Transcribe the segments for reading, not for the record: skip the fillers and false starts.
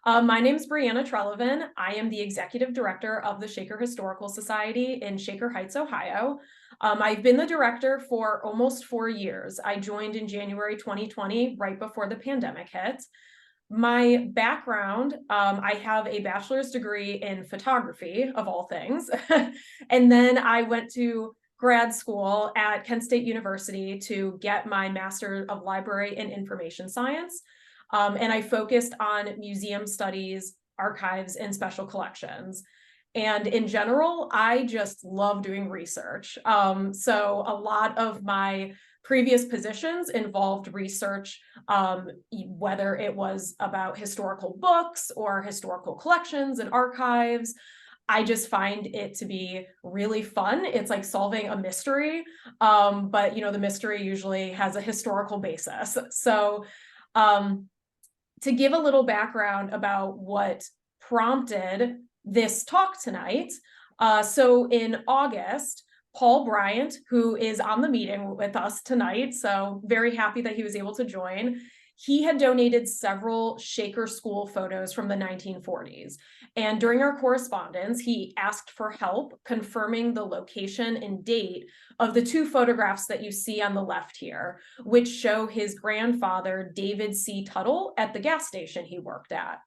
My name is Brianna Treleven. I am the Executive Director of the Shaker Historical Society in Shaker Heights, Ohio. I've been the director for almost 4 years. I joined in January 2020, right before the pandemic hit. My background, I have a bachelor's degree in photography, of all things. And then I went to grad school at Kent State University to get my Master of Library and Information Science. And I focused on museum studies, archives, and special collections. And in general, I just love doing research. So a lot of my previous positions involved research, whether it was about historical books or historical collections and archives. I just find it to be really fun. It's like solving a mystery, but the mystery usually has a historical basis. So to give a little background about what prompted this talk tonight. So in August, Paul Bryant, who is on the meeting with us tonight, so very happy that he was able to join, he had donated several Shaker School photos from the 1940s. And during our correspondence, he asked for help confirming the location and date of the 2 photographs that you see on the left here, which show his grandfather, David C. Tuttle, at the gas station he worked at.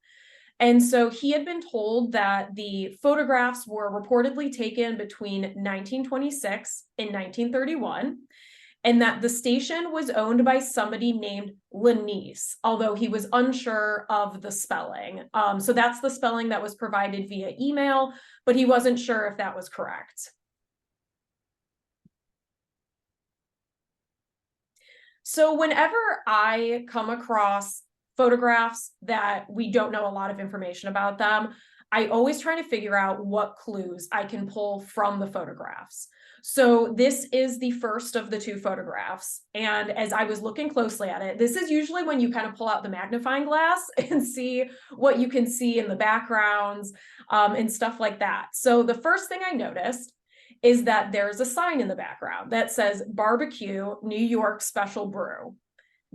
And so he had been told that the photographs were reportedly taken between 1926 and 1931, and that the station was owned by somebody named Lanise, although he was unsure of the spelling. So that's the spelling that was provided via email, but he wasn't sure if that was correct. So whenever I come across photographs that we don't know a lot of information about them, I always try to figure out what clues I can pull from the photographs. So this is the first of the 2 photographs. And as I was looking closely at it, this is usually when you kind of pull out the magnifying glass and see what you can see in the backgrounds and stuff like that. So the first thing I noticed is that there's a sign in the background that says Barbecue New York Special Brew.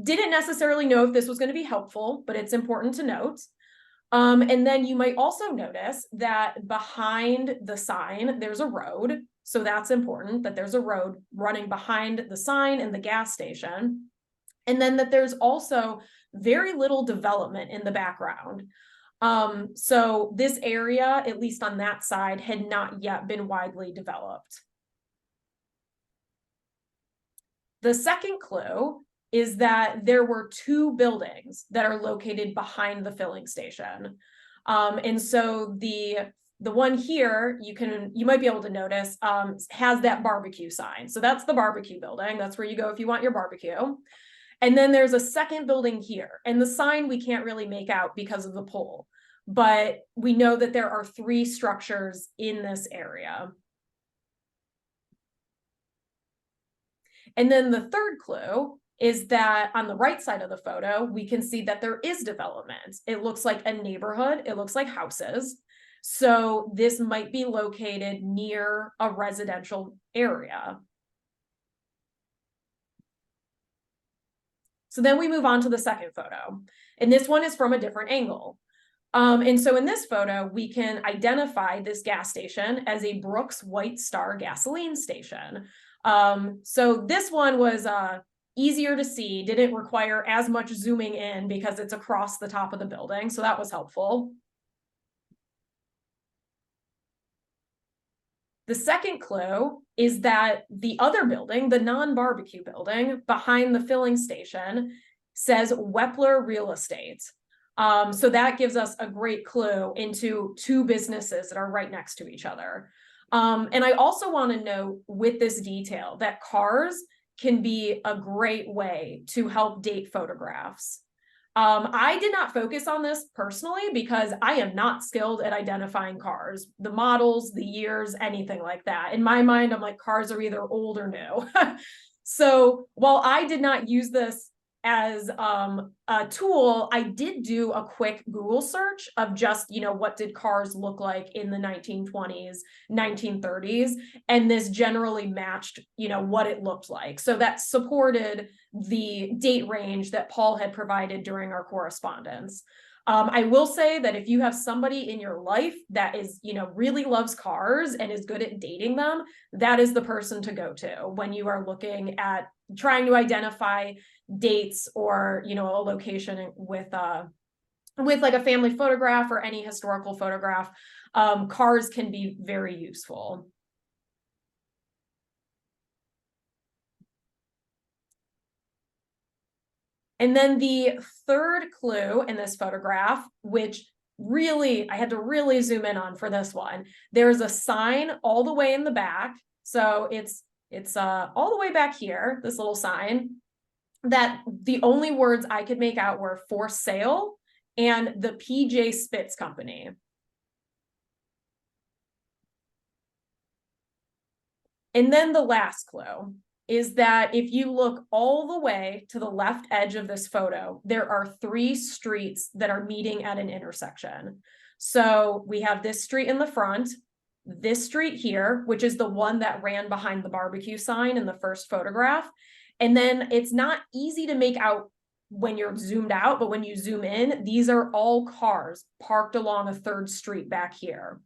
Didn't necessarily know if this was going to be helpful, but it's important to note. And then you might also notice that behind the sign, there's a road. So that's important, that there's a road running behind the sign and the gas station. And then that there's also very little development in the background. So this area, at least on that side, had not yet been widely developed. The second clue is that there were 2 buildings that are located behind the filling station. And so the one here, you might be able to notice, has that barbecue sign. So that's the barbecue building. That's where you go if you want your barbecue. And then there's a second building here, and the sign we can't really make out because of the pole, but we know that there are 3 structures in this area. And then the third clue is that on the right side of the photo, we can see that there is development. It looks like a neighborhood. It looks like houses. So this might be located near a residential area. So then we move on to the second photo, and this one is from a different angle. And so in this photo, we can identify this gas station as a Brooks White Star gasoline station. So this one was easier to see, didn't require as much zooming in because it's across the top of the building. So that was helpful. The second clue is that the other building, the non-barbecue building behind the filling station, says Wepler Real Estate. So that gives us a great clue into 2 businesses that are right next to each other. And I also want to note with this detail that cars can be a great way to help date photographs. I did not focus on this personally because I am not skilled at identifying cars, the models, the years, anything like that. In my mind, I'm like, cars are either old or new. So while I did not use this as a tool, I did do a quick Google search of just, what did cars look like in the 1920s, 1930s, and this generally matched, what it looked like. So that supported the date range that Paul had provided during our correspondence. I will say that if you have somebody in your life that is, really loves cars and is good at dating them, that is the person to go to when you are looking at trying to identify dates or, a location with like a family photograph or any historical photograph. Cars can be very useful. And then the third clue in this photograph, which really, I had to really zoom in on for this one. There's a sign all the way in the back. So it's all the way back here, this little sign, that the only words I could make out were "for sale" and the PJ Spitz Company. And then the last clue is that if you look all the way to the left edge of this photo, there are 3 streets that are meeting at an intersection. So we have this street in the front, this street here, which is the one that ran behind the barbecue sign in the first photograph. And then it's not easy to make out when you're zoomed out, but when you zoom in, these are all cars parked along a 3rd street back here.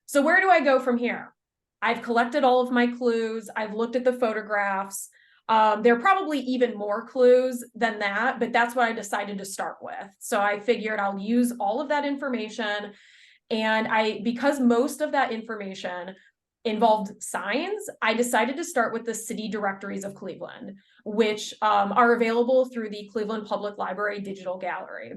So where do I go from here? I've collected all of my clues. I've looked at the photographs. There are probably even more clues than that, but that's what I decided to start with. So I figured I'll use all of that information. And because most of that information involved signs, I decided to start with the city directories of Cleveland, which are available through the Cleveland Public Library Digital Gallery.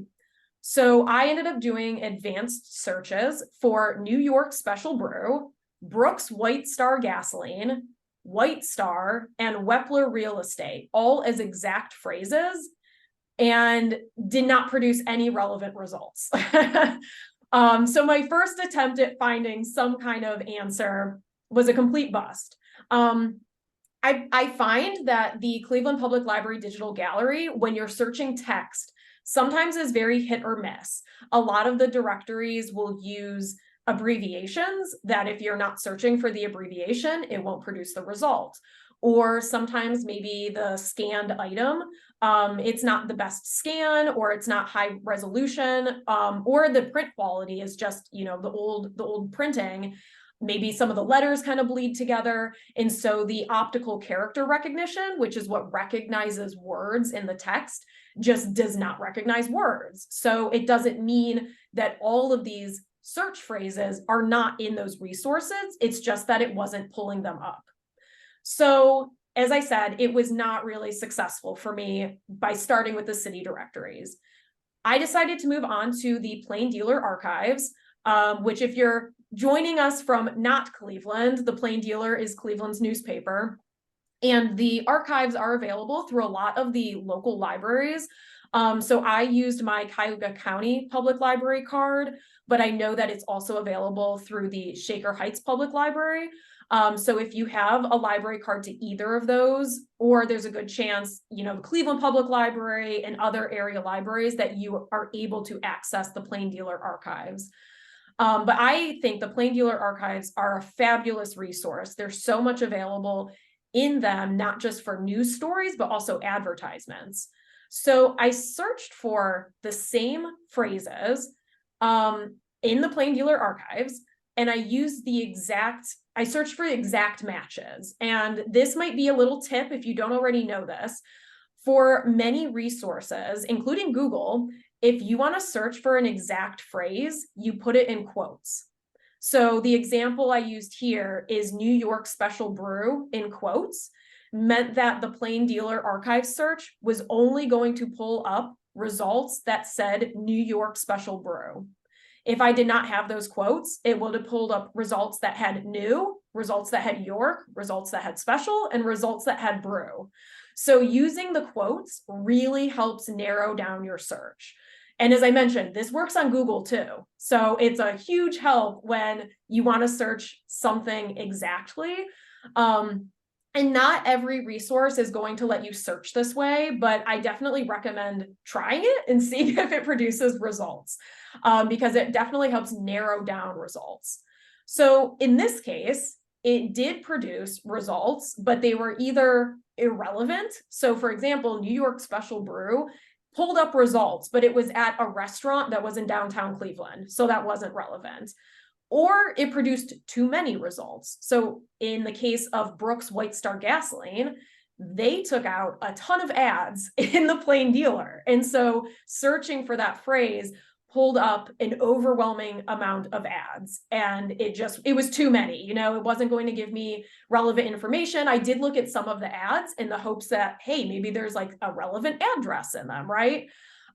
So I ended up doing advanced searches for New York Special Brew, Brooks White Star Gasoline, White Star, and Wepler Real Estate, all as exact phrases, and did not produce any relevant results. So my first attempt at finding some kind of answer was a complete bust. I find that the Cleveland Public Library Digital Gallery, when you're searching text, sometimes is very hit or miss. A lot of the directories will use abbreviations that if you're not searching for the abbreviation, it won't produce the result. Or sometimes maybe the scanned item, it's not the best scan, or it's not high resolution, or the print quality is just, the old printing. Maybe some of the letters kind of bleed together. And so the optical character recognition, which is what recognizes words in the text, just does not recognize words. So it doesn't mean that all of these search phrases are not in those resources. It's just that it wasn't pulling them up. So as I said, it was not really successful for me by starting with the city directories. I decided to move on to the Plain Dealer Archives, which, if you're joining us from not Cleveland, the Plain Dealer is Cleveland's newspaper. And the archives are available through a lot of the local libraries. So I used my Cuyahoga County Public Library card, but I know that it's also available through the Shaker Heights Public Library. So if you have a library card to either of those, or there's a good chance, the Cleveland Public Library and other area libraries, that you are able to access the Plain Dealer archives. But I think the Plain Dealer archives are a fabulous resource. There's so much available in them, not just for news stories, but also advertisements. So I searched for the same phrases in the Plain Dealer archives, and I searched for exact matches. And this might be a little tip if you don't already know this. For many resources, including Google, if you want to search for an exact phrase, you put it in quotes. So the example I used here is New York Special Brew in quotes, meant that the Plain Dealer archive search was only going to pull up results that said New York Special Brew. If I did not have those quotes, it would have pulled up results that had new, results that had York, results that had special, and results that had brew. So using the quotes really helps narrow down your search. And as I mentioned, this works on Google too. So it's a huge help when you want to search something exactly. And not every resource is going to let you search this way, but I definitely recommend trying it and seeing if it produces results, because it definitely helps narrow down results. So in this case, it did produce results, but they were either irrelevant. So for example, New York Special Brew pulled up results, but it was at a restaurant that was in downtown Cleveland, so that wasn't relevant. Or it produced too many results. So in the case of Brooks White Star Gasoline, they took out a ton of ads in the plain dealer. And so searching for that phrase pulled up an overwhelming amount of ads, and it was too many. It wasn't going to give me relevant information. I did look at some of the ads in the hopes that, hey, maybe there's like a relevant address in them, right?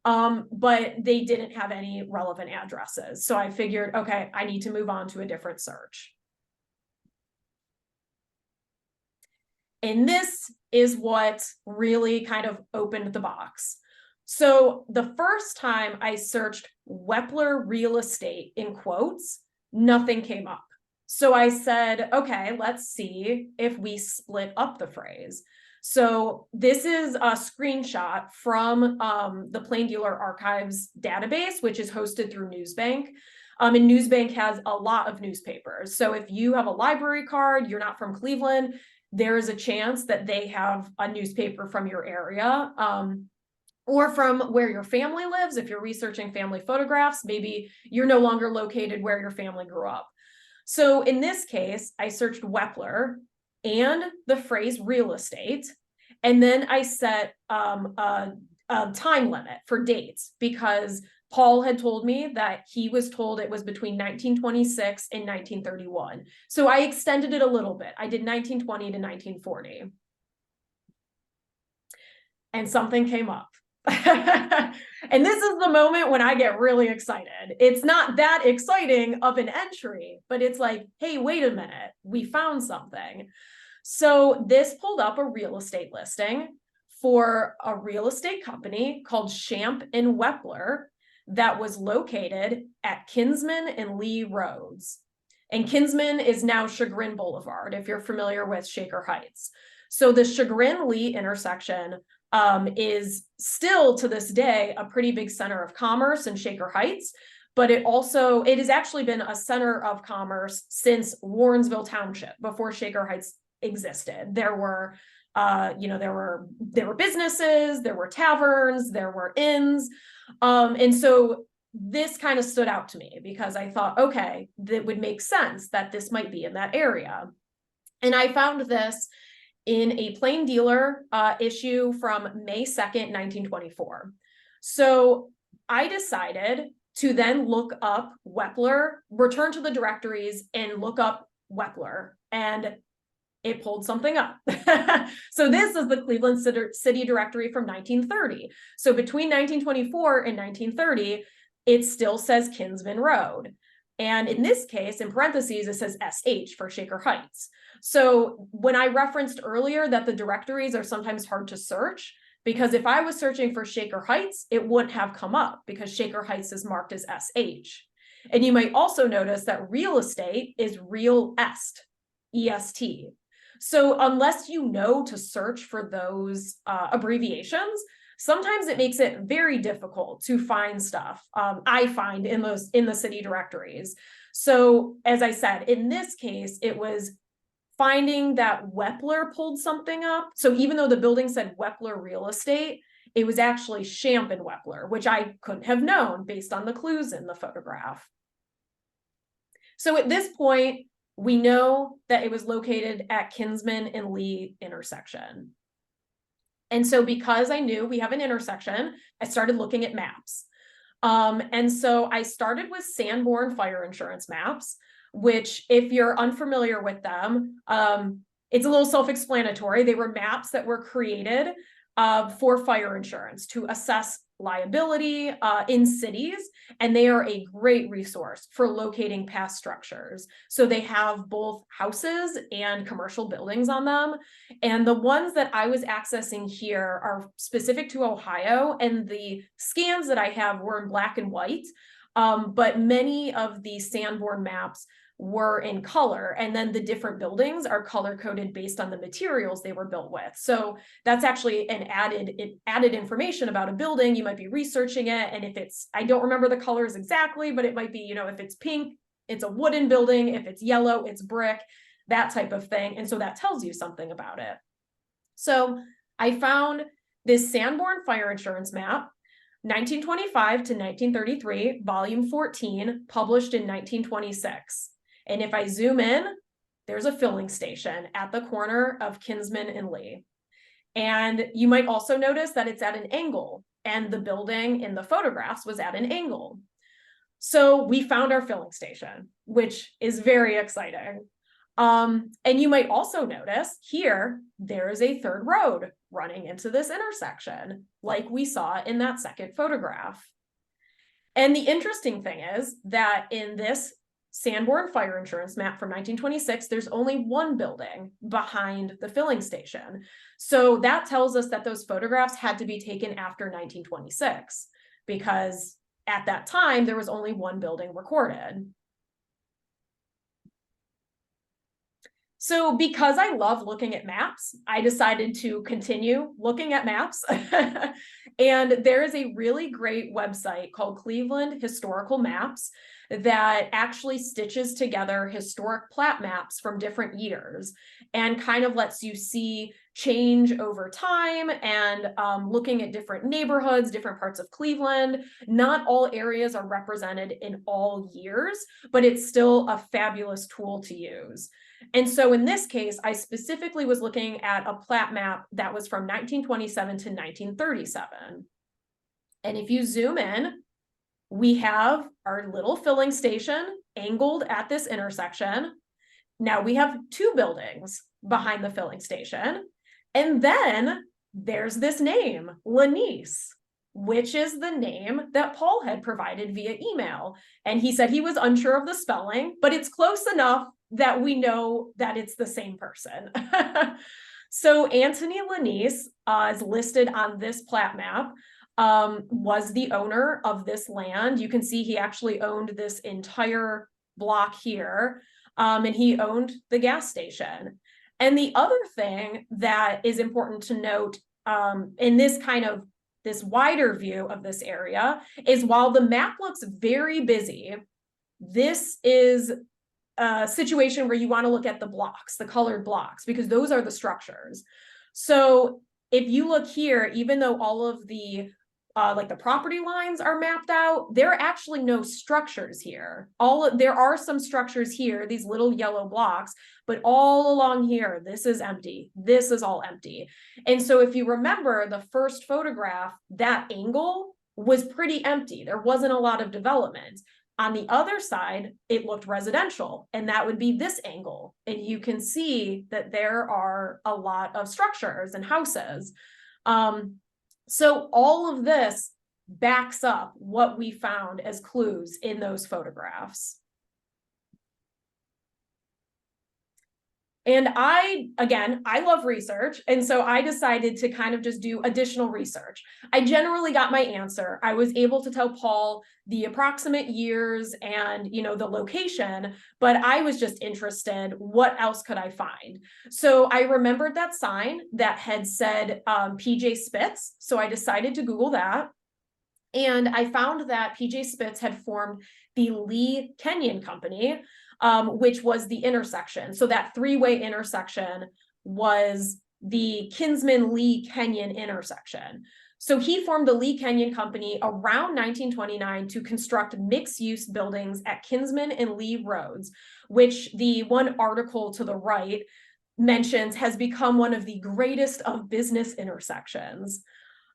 But they didn't have any relevant addresses. So I figured, okay, I need to move on to a different search. And this is what really kind of opened the box. So the first time I searched Wepler real estate in quotes, nothing came up. So I said, okay, let's see if we split up the phrase. So this is a screenshot from the Plain Dealer Archives database, which is hosted through Newsbank. And Newsbank has a lot of newspapers. So if you have a library card, you're not from Cleveland, there is a chance that they have a newspaper from your area. Or from where your family lives. If you're researching family photographs, maybe you're no longer located where your family grew up. So in this case, I searched Wepler and the phrase real estate, and then I set a time limit for dates, because Paul had told me that he was told it was between 1926 and 1931. So I extended it a little bit. I did 1920 to 1940. And something came up. And this is the moment when I get really excited. It's not that exciting of an entry, but it's like, hey, wait a minute, we found something. So this pulled up a real estate listing for a real estate company called Shamp and Wepler that was located at Kinsman and Lee Roads. And Kinsman is now Chagrin Boulevard, if you're familiar with Shaker Heights. So the Chagrin-Lee intersection is still to this day a pretty big center of commerce in Shaker Heights, but it has actually been a center of commerce since Warrensville Township, before Shaker Heights existed. There were businesses, there were taverns, there were inns, and so this kind of stood out to me because I thought, okay, that would make sense that this might be in that area. And I found this in a Plain Dealer issue from May 2nd, 1924. So I decided to then look up Wepler, return to the directories and look up Wepler, and it pulled something up. So this is the Cleveland City Directory from 1930. So between 1924 and 1930, it still says Kinsman Road. And in this case, in parentheses, it says SH for Shaker Heights. So when I referenced earlier that the directories are sometimes hard to search, because if I was searching for Shaker Heights, it wouldn't have come up because Shaker Heights is marked as SH. And you might also notice that real estate is real est, EST. So unless you know to search for those abbreviations, sometimes it makes it very difficult to find stuff. I find in the city directories. So as I said, in this case, it was finding that Wepler pulled something up. So even though the building said Wepler Real Estate, it was actually Shamp and Wepler, which I couldn't have known based on the clues in the photograph. So at this point, we know that it was located at Kinsman and Lee intersection. And so because I knew we have an intersection, I started looking at maps. And so I started with Sanborn fire insurance maps, which if you're unfamiliar with them, it's a little self-explanatory. They were maps that were created for fire insurance to assess liability in cities, and they are a great resource for locating past structures. So they have both houses and commercial buildings on them. And the ones that I was accessing here are specific to Ohio, and the scans that I have were in black and white, but many of the Sanborn maps were in color, and then the different buildings are color coded based on the materials they were built with. So that's actually an added information about a building. You might be researching it, and if it's, I don't remember the colors exactly, but it might be, if it's pink, it's a wooden building. If it's yellow, it's brick, that type of thing. And so that tells you something about it. So I found this Sanborn fire insurance map, 1925 to 1933, volume 14, published in 1926. And if I zoom in, there's a filling station at the corner of Kinsman and Lee. And you might also notice that it's at an angle, and the building in the photographs was at an angle. So we found our filling station, which is very exciting. And you might also notice here, there is a third road running into this intersection, like we saw in that second photograph. And the interesting thing is that in this Sanborn fire insurance map from 1926, there's only one building behind the filling station. So that tells us that those photographs had to be taken after 1926, because at that time, there was only one building recorded. So because I love looking at maps, I decided to continue looking at maps. And there is a really great website called Cleveland Historical Maps that actually stitches together historic plat maps from different years and kind of lets you see change over time and looking at different neighborhoods, different parts of Cleveland. Not all areas are represented in all years, but it's still a fabulous tool to use. And so in this case, I specifically was looking at a plat map that was from 1927 to 1937. And if you zoom in, we have our little filling station angled at this intersection. Now we have two buildings behind the filling station. And then there's this name, Lanice, which is the name that Paul had provided via email. And he said he was unsure of the spelling, but it's close enough that we know that it's the same person. So Anthony Lanice is listed on this plat map, was the owner of this land. You can see he actually owned this entire block here, and he owned the gas station. And the other thing that is important to note in this wider view of this area is while the map looks very busy, this is a situation where you want to look at the blocks, the colored blocks, because those are the structures. So if you look here, even though all of the like the property lines are mapped out, there are actually no structures here. There are some structures here, these little yellow blocks, but all along here, this is empty. This is all empty. And so if you remember the first photograph, that angle was pretty empty. There wasn't a lot of development. On the other side, it looked residential, and that would be this angle. And you can see that there are a lot of structures and houses. So all of this backs up what we found as clues in those photographs. And I love research. And so I decided to kind of just do additional research. I generally got my answer. I was able to tell Paul the approximate years and, the location, but I was just interested, what else could I find? So I remembered that sign that had said PJ Spitz. So I decided to Google that. And I found that PJ Spitz had formed the Lee Kenyon Company, which was the intersection. So that three-way intersection was the Kinsman-Lee Kenyon intersection. So he formed the Lee Kenyon Company around 1929 to construct mixed-use buildings at Kinsman and Lee roads, which the one article to the right mentions has become one of the greatest of business intersections.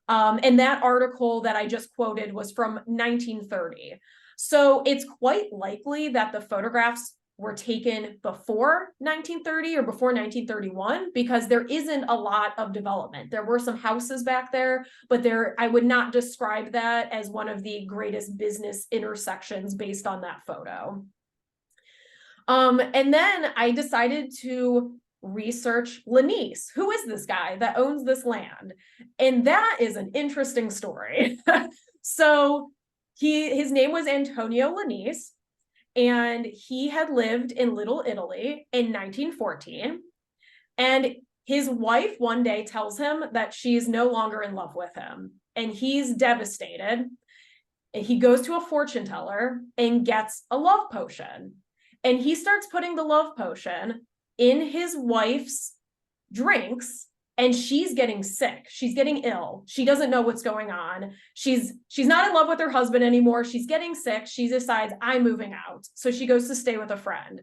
And that article that I just quoted was from 1930. So it's quite likely that the photographs were taken before 1930 or before 1931, because there isn't a lot of development. There were some houses back there, but I would not describe that as one of the greatest business intersections based on that photo. And then I decided to research Lanice. Who is this guy that owns this land? And that is an interesting story. So his name was Antonio Lanice, and he had lived in Little Italy in 1914. And his wife one day tells him that she's no longer in love with him, and he's devastated. And he goes to a fortune teller and gets a love potion. And he starts putting the love potion in his wife's drinks, and she's getting sick. She's getting ill. She doesn't know what's going on. She's not in love with her husband anymore. She's getting sick. She decides, I'm moving out. So she goes to stay with a friend.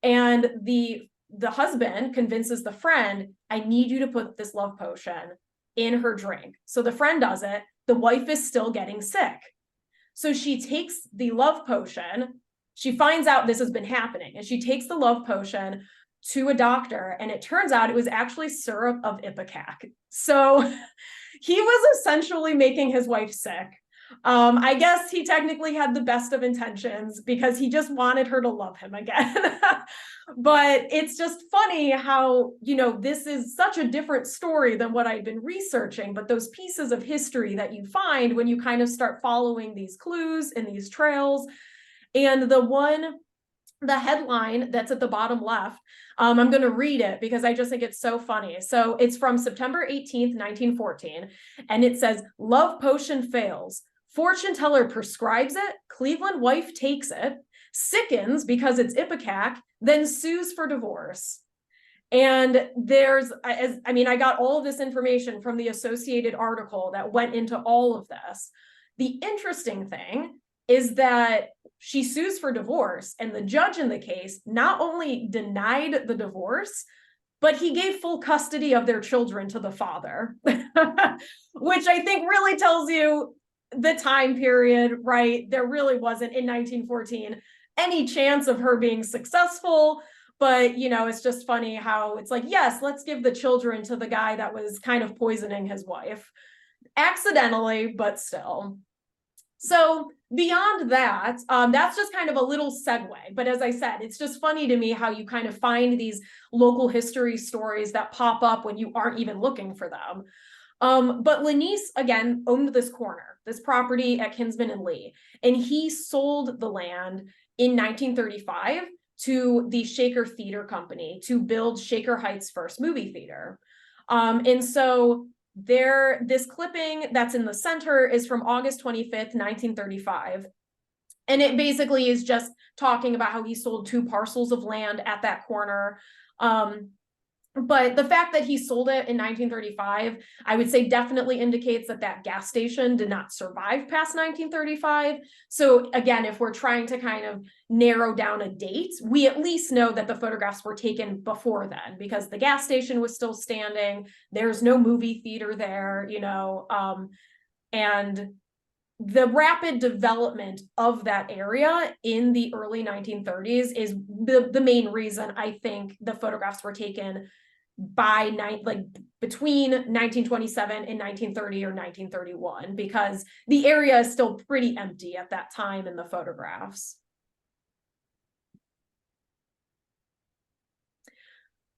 And the husband convinces the friend, I need you to put this love potion in her drink. So the friend does it. The wife is still getting sick. So she takes the love potion. She finds out this has been happening, and she takes the love potion to a doctor, and it turns out it was actually syrup of ipecac. So he was essentially making his wife sick. I guess he technically had the best of intentions because he just wanted her to love him again. But it's just funny how, this is such a different story than what I'd been researching, but those pieces of history that you find when you kind of start following these clues and these trails. And the headline that's at the bottom left, I'm going to read it because I just think it's so funny. So it's from September 18th, 1914, and it says, love potion fails. Fortune teller prescribes it. Cleveland wife takes it, sickens because it's ipecac, then sues for divorce. And I got all of this information from the Associated article that went into all of this. The interesting thing is that she sues for divorce, and the judge in the case not only denied the divorce, but he gave full custody of their children to the father, which I think really tells you the time period, right? There really wasn't in 1914 any chance of her being successful. But, it's just funny how it's like, yes, let's give the children to the guy that was kind of poisoning his wife accidentally, but still. So beyond that, that's just kind of a little segue. But as I said, it's just funny to me how you kind of find these local history stories that pop up when you aren't even looking for them. But Lanise, again, owned this property at Kinsman and Lee, and he sold the land in 1935 to the Shaker Theater Company to build Shaker Heights' first movie theater. And so this clipping that's in the center is from August 25th, 1935. And it basically is just talking about how he sold 2 parcels of land at that corner. But the fact that he sold it in 1935, I would say definitely indicates that gas station did not survive past 1935. So again, if we're trying to kind of narrow down a date, we at least know that the photographs were taken before then, because the gas station was still standing. There's no movie theater there, and the rapid development of that area in the early 1930s is the main reason I think the photographs were taken between 1927 and 1930 or 1931, because the area is still pretty empty at that time in the photographs.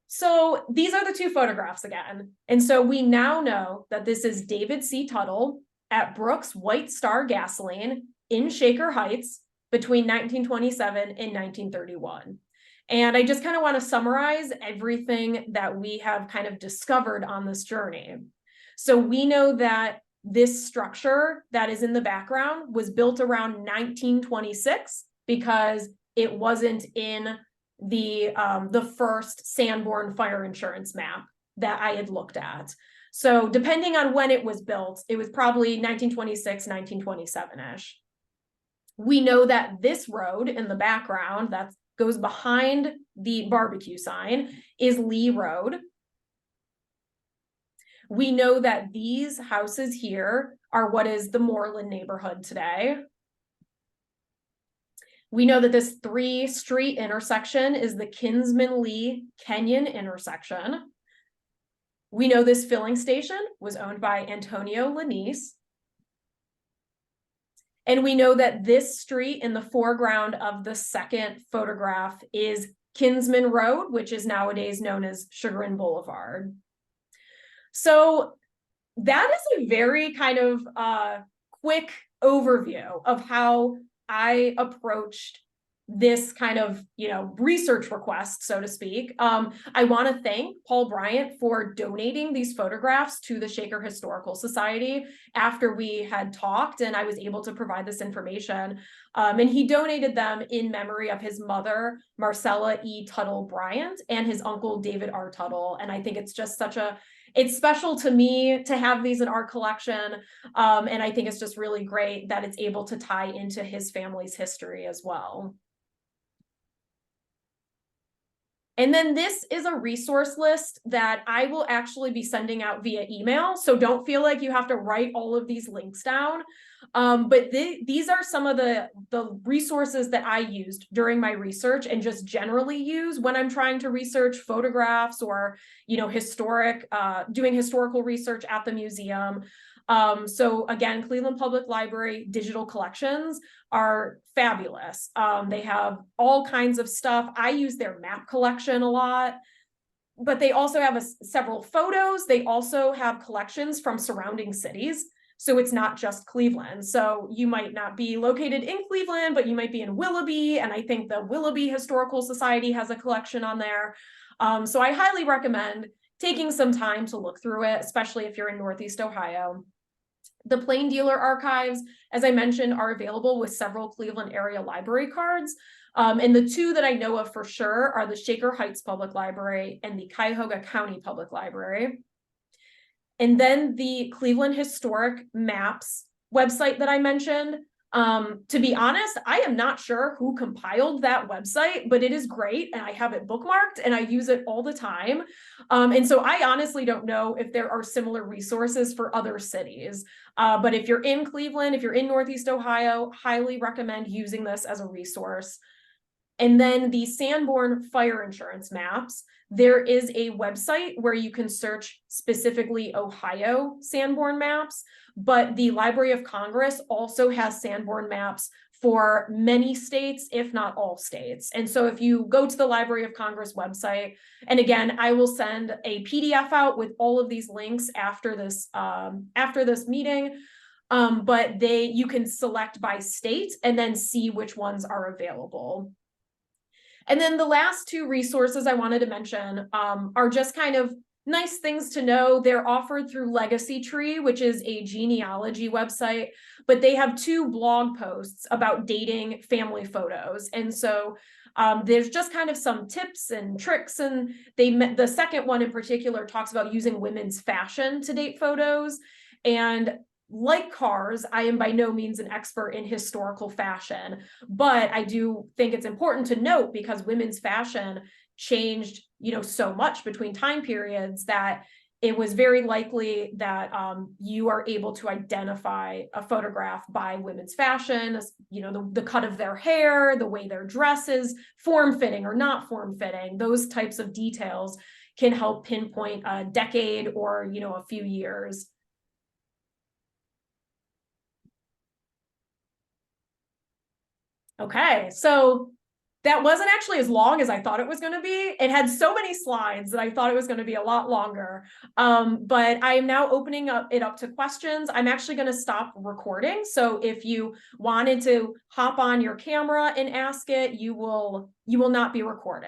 So these are the 2 photographs again. And so we now know that this is David C. Tuttle at Brooks White Star Gasoline in Shaker Heights between 1927 and 1931. And I just kind of want to summarize everything that we have kind of discovered on this journey. So we know that this structure that is in the background was built around 1926 because it wasn't in the first Sanborn fire insurance map that I had looked at. So depending on when it was built, it was probably 1926, 1927-ish. We know that this road in the background that goes behind the barbecue sign is Lee Road. We know that these houses here are what is the Moreland neighborhood today. We know that this 3-street intersection is the Kinsman-Lee Kenyon intersection. We know this filling station was owned by Antonio Lanise. And we know that this street in the foreground of the second photograph is Kinsman Road, which is nowadays known as Chagrin Boulevard. So that is a very kind of quick overview of how I approached this kind of, research request, so to speak. I want to thank Paul Bryant for donating these photographs to the Shaker Historical Society after we had talked and I was able to provide this information. And he donated them in memory of his mother, Marcella E. Tuttle Bryant, and his uncle, David R. Tuttle. And I think it's just such a it's special to me to have these in our collection. And I think it's just really great that it's able to tie into his family's history as well. And then this is a resource list that I will actually be sending out via email. So don't feel like you have to write all of these links down. But these are some of the resources that I used during my research and just generally use when I'm trying to research photographs or, doing historical research at the museum. So again, Cleveland Public Library digital collections are fabulous. They have all kinds of stuff. I use their map collection a lot, but they also have several photos. They also have collections from surrounding cities. So it's not just Cleveland. So you might not be located in Cleveland, but you might be in Willoughby. And I think the Willoughby Historical Society has a collection on there. So I highly recommend taking some time to look through it, especially if you're in Northeast Ohio. The Plain Dealer archives, as I mentioned, are available with several Cleveland area library cards. And the two that I know of for sure are the Shaker Heights Public Library and the Cuyahoga County Public Library. And then the Cleveland Historic Maps website that I mentioned. To be honest, I am not sure who compiled that website, but it is great and I have it bookmarked and I use it all the time. And so I honestly don't know if there are similar resources for other cities. But if you're in Cleveland, if you're in Northeast Ohio, highly recommend using this as a resource. And then the Sanborn fire insurance maps, there is a website where you can search specifically Ohio Sanborn maps, but the Library of Congress also has Sanborn maps for many states, if not all states. And so if you go to the Library of Congress website, and again, I will send a PDF out with all of these links after this meeting, but you can select by state and then see which ones are available. And then the last two resources I wanted to mention are just kind of nice things to know. They're offered through Legacy Tree, which is a genealogy website, but they have two blog posts about dating family photos. And so there's just kind of some tips and tricks. And the second one in particular talks about using women's fashion to date photos. And like cars, I am by no means an expert in historical fashion, but I do think it's important to note because women's fashion changed, so much between time periods that it was very likely that you are able to identify a photograph by women's fashion, the cut of their hair, the way their dress is form-fitting or not form-fitting. Those types of details can help pinpoint a decade or, a few years. Okay, so that wasn't actually as long as I thought it was going to be. It had so many slides that I thought it was going to be a lot longer. But I am now opening it up to questions. I'm actually going to stop recording. So if you wanted to hop on your camera and ask it, you will not be recorded.